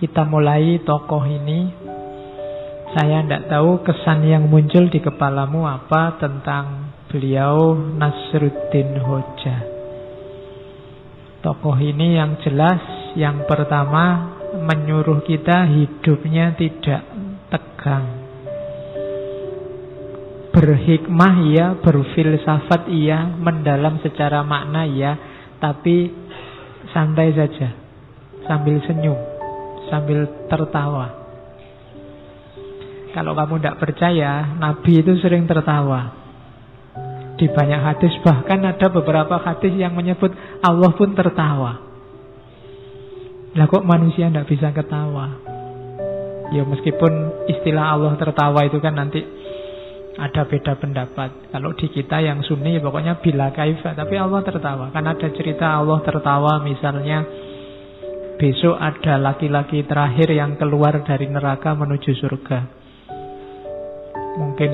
kita mulai tokoh ini. Saya tidak tahu kesan yang muncul di kepalamu apa tentang beliau Nasruddin Hoja. Tokoh ini yang jelas, yang pertama menyuruh kita hidupnya tidak tegang. Berhikmah iya, berfilsafat iya, mendalam secara makna iya, tapi santai saja, sambil senyum, sambil tertawa. Kalau kamu tidak percaya, Nabi itu sering tertawa. Di banyak hadis, bahkan ada beberapa hadis yang menyebut Allah pun tertawa. Lah kok manusia tidak bisa ketawa? Ya meskipun istilah Allah tertawa itu kan nanti ada beda pendapat. Kalau di kita yang Sunni pokoknya bila kaifa, tapi Allah tertawa. Kan ada cerita Allah tertawa, misalnya besok ada laki-laki terakhir yang keluar dari neraka menuju surga. Mungkin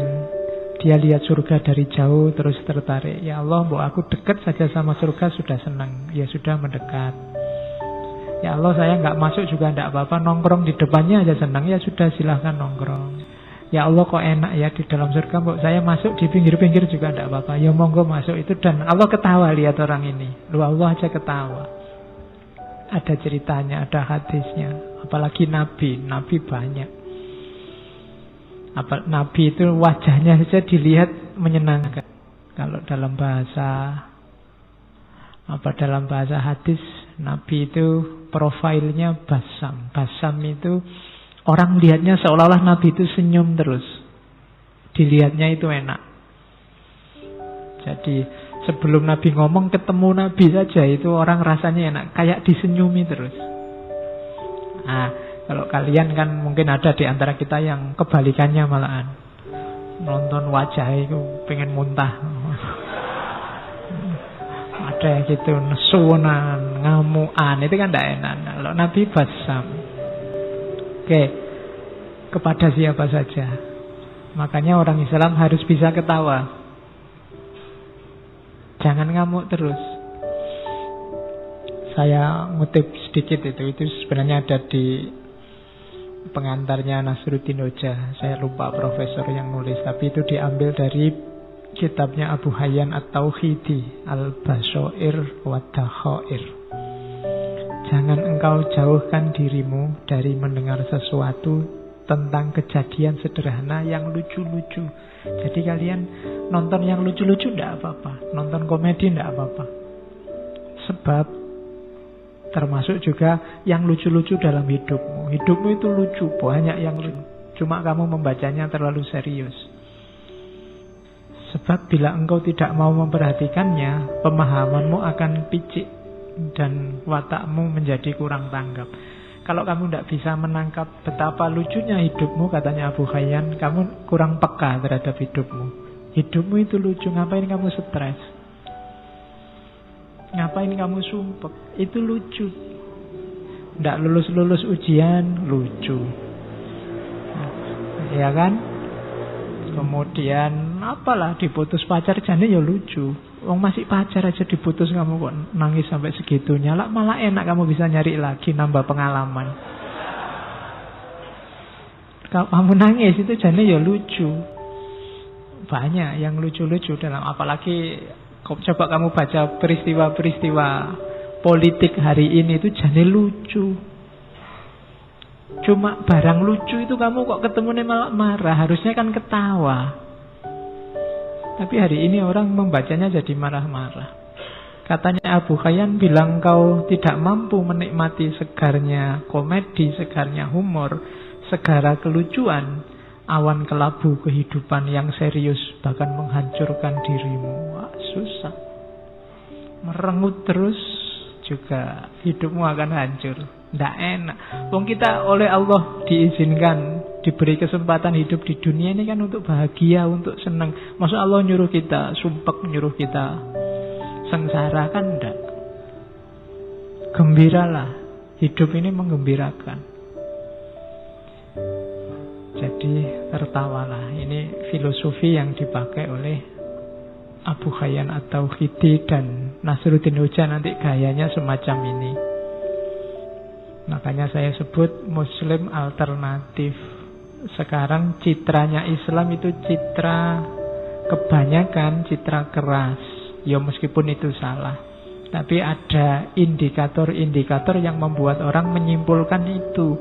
dia lihat surga dari jauh terus tertarik. Ya Allah, mbok aku dekat saja sama surga sudah senang. Ya sudah mendekat. Ya Allah, saya nggak masuk juga tidak apa-apa, nongkrong di depannya aja senang. Ya sudah, silahkan nongkrong. Ya Allah, kok enak ya di dalam surga, mbok saya masuk di pinggir-pinggir juga tidak apa-apa. Ya monggo masuk itu. Dan Allah ketawa lihat orang ini. Lu Allah aja ketawa. Ada ceritanya, ada hadisnya. Apalagi Nabi banyak. Nabi itu wajahnya saja dilihat menyenangkan. Kalau dalam bahasa hadis, Nabi itu profilnya basam. Basam itu orang lihatnya seolah-olah Nabi itu senyum terus. Dilihatnya itu enak. Jadi sebelum Nabi ngomong, ketemu Nabi saja itu orang rasanya enak, kayak disenyumi terus. Kalau kalian kan mungkin ada di antara kita yang kebalikannya malahan. Nonton wajah itu pengen muntah. Ada yang gitu, nesunan, ngamuan, itu kan tidak enak. Kalau Nabi basam. Oke, kepada siapa saja. Makanya orang Islam harus bisa ketawa. Jangan ngamuk terus. Saya ngutip sedikit itu sebenarnya ada di pengantarnya Nasruddin Hoja. Saya lupa profesor yang nulis, tapi itu diambil dari kitabnya Abu Hayyan At-Tauhidi, Al-Bashair wa Dakhair. Jangan engkau jauhkan dirimu dari mendengar sesuatu tentang kejadian sederhana yang lucu-lucu. Jadi kalian nonton yang lucu-lucu tidak apa-apa, nonton komedi tidak apa-apa. Sebab termasuk juga yang lucu-lucu dalam hidupmu. Hidupmu itu lucu, banyak yang lucu. Cuma kamu membacanya terlalu serius. Sebab bila engkau tidak mau memperhatikannya, pemahamanmu akan picik dan watakmu menjadi kurang tanggap. Kalau kamu tidak bisa menangkap betapa lucunya hidupmu, katanya Abu Hayyan, kamu kurang peka terhadap hidupmu. Hidupmu itu lucu, ngapain kamu stres? Ngapain kamu sumpek? Itu lucu. Tidak lulus-lulus ujian, lucu. Ya kan? Kemudian apalah diputus pacar, jane ya lucu. Wong masih pacar aja diputus, kamu kok nangis sampai segitunya. Malah enak kamu bisa nyari lagi, nambah pengalaman. Kalau kamu nangis itu jane ya lucu. Banyak yang lucu-lucu dalam, apalagi coba kamu baca peristiwa-peristiwa politik hari ini, itu jane lucu. Cuma barang lucu itu kamu kok ketemunya malah marah. Harusnya kan ketawa. Tapi hari ini orang membacanya jadi marah-marah. Katanya Abu Hayyan bilang, kau tidak mampu menikmati segarnya komedi, segarnya humor, segara kelucuan, awan kelabu kehidupan yang serius bahkan menghancurkan dirimu. Wah, susah. Merengut terus juga hidupmu akan hancur. Tidak enak. Wong kita oleh Allah diizinkan, diberi kesempatan hidup di dunia ini kan untuk bahagia, untuk senang. Masa Allah nyuruh kita sumpek, nyuruh kita sengsara? Kan enggak. Gembiralah. Hidup ini menggembirakan. Jadi tertawalah. Ini filosofi yang dipakai oleh Abu Hayyan At-Tauhidi dan Nasruddin Hoja nanti gayanya semacam ini. Makanya saya sebut Muslim alternatif. Sekarang citranya Islam itu citra kebanyakan citra keras. Ya meskipun itu salah, tapi ada indikator-indikator yang membuat orang menyimpulkan itu.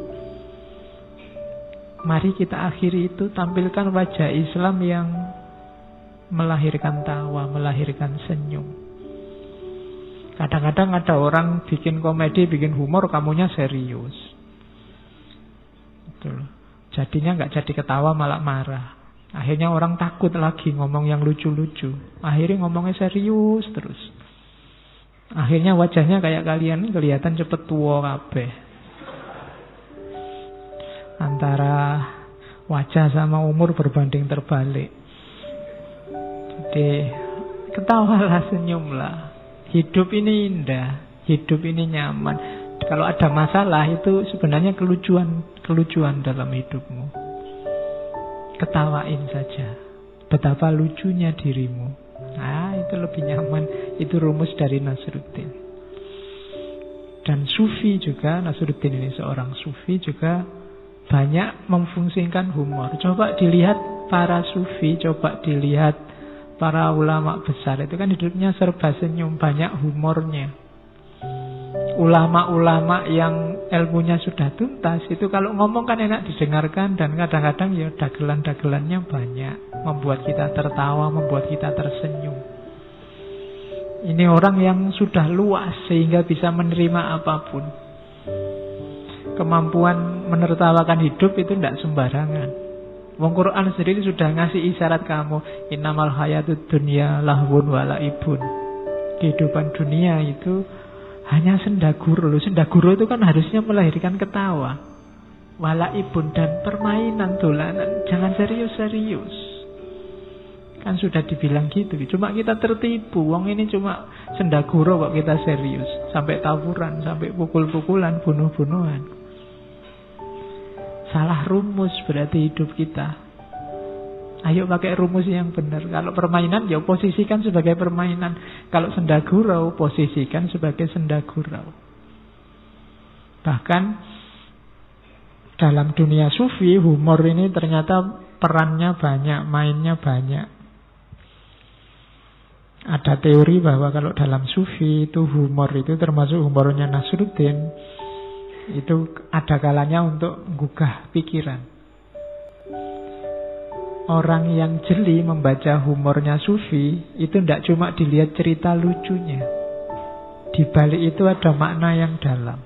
Mari kita akhiri itu, tampilkan wajah Islam yang melahirkan tawa, melahirkan senyum. Kadang-kadang ada orang bikin komedi, bikin humor, kamunya serius. Betul. Jadinya nggak jadi ketawa, malah marah. Akhirnya orang takut lagi ngomong yang lucu-lucu. Akhirnya ngomongnya serius terus. Akhirnya wajahnya kayak kalian kelihatan cepet tua kabeh. Antara wajah sama umur berbanding terbalik. Jadi ketawalah, senyumlah. Hidup ini indah, hidup ini nyaman. Kalau ada masalah itu sebenarnya kelucuan dalam hidupmu. Ketawain saja. Betapa lucunya dirimu. Nah, itu lebih nyaman. Itu rumus dari Nasruddin. Dan Sufi juga, Nasruddin ini seorang Sufi juga banyak memfungsikan humor. Coba dilihat para Sufi, coba dilihat para ulama besar. Itu kan hidupnya serba senyum, banyak humornya. Ulama-ulama yang ilmunya sudah tuntas itu kalau ngomong kan enak didengarkan, dan kadang-kadang ya dagelan-dagelannya banyak, membuat kita tertawa, membuat kita tersenyum. Ini orang yang sudah luas sehingga bisa menerima apapun. Kemampuan menertawakan hidup itu tidak sembarangan. Wong Quran sendiri sudah ngasih isyarat kamu, innamal hayatud dunya lahwun wa laibun. Kehidupan dunia itu hanya sendaguro. Sendaguro itu kan harusnya melahirkan ketawa, walaibun, dan permainan, dolanan. Jangan serius-serius. Kan sudah dibilang gitu. Cuma kita tertipu. Wong ini cuma sendaguro kok kita serius. Sampai tawuran, sampai pukul-pukulan, bunuh-bunuhan. Salah rumus berarti hidup kita. Ayo pakai rumus yang benar. Kalau permainan, ya posisikan sebagai permainan. Kalau sendagurau, posisikan sebagai sendagurau. Bahkan dalam dunia Sufi, humor ini ternyata perannya banyak, mainnya banyak. Ada teori bahwa kalau dalam Sufi itu humor itu termasuk humornya Nasruddin, itu ada kalanya untuk menggugah pikiran. Orang yang jeli membaca humornya Sufi itu tidak cuma dilihat cerita lucunya. Di balik itu ada makna yang dalam.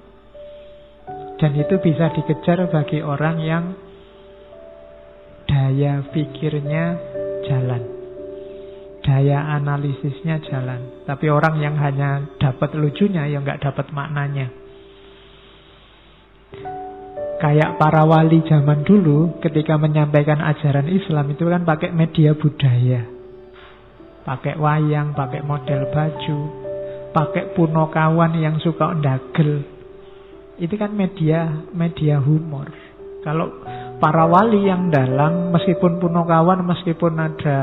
Dan itu bisa dikejar bagi orang yang daya pikirnya jalan, daya analisisnya jalan. Tapi orang yang hanya dapat lucunya, ya nggak dapat maknanya. Kayak para wali zaman dulu ketika menyampaikan ajaran Islam itu kan pakai media budaya. Pakai wayang, pakai model baju, pakai punokawan yang suka ndagel. Itu kan media humor. Kalau para wali yang dalang, meskipun punokawan, meskipun ada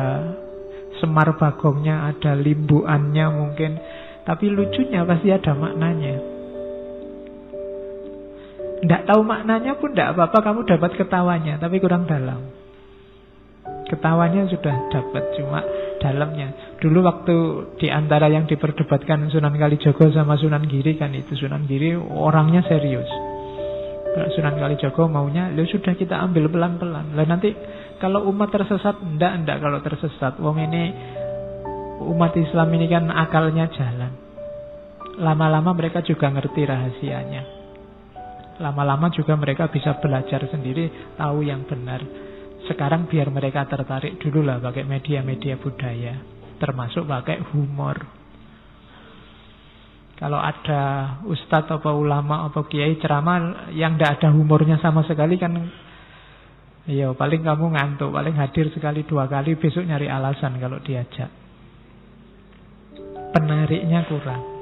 Semar Bagongnya, ada limbuannya mungkin, tapi lucunya pasti ada maknanya. Tidak tahu maknanya pun tidak apa-apa, kamu dapat ketawanya, tapi kurang dalam. Ketawanya sudah dapat, cuma dalamnya. Dulu waktu diantara yang diperdebatkan Sunan Kalijogo sama Sunan Giri kan itu, Sunan Giri orangnya serius. Kalau Sunan Kalijogo maunya, ya sudah kita ambil pelan-pelan. Lah nanti kalau umat tersesat, enggak kalau tersesat. Wong ini, umat Islam ini kan akalnya jalan. Lama-lama mereka juga ngerti rahasianya. Lama-lama juga mereka bisa belajar sendiri, tahu yang benar. Sekarang biar mereka tertarik dulu lah pakai media-media budaya, termasuk pakai humor. Kalau ada ustadz atau ulama atau kiai ceramah yang tidak ada humornya sama sekali kan, ya paling kamu ngantuk, paling hadir sekali 2 kali, besok nyari alasan kalau diajak. Penariknya kurang.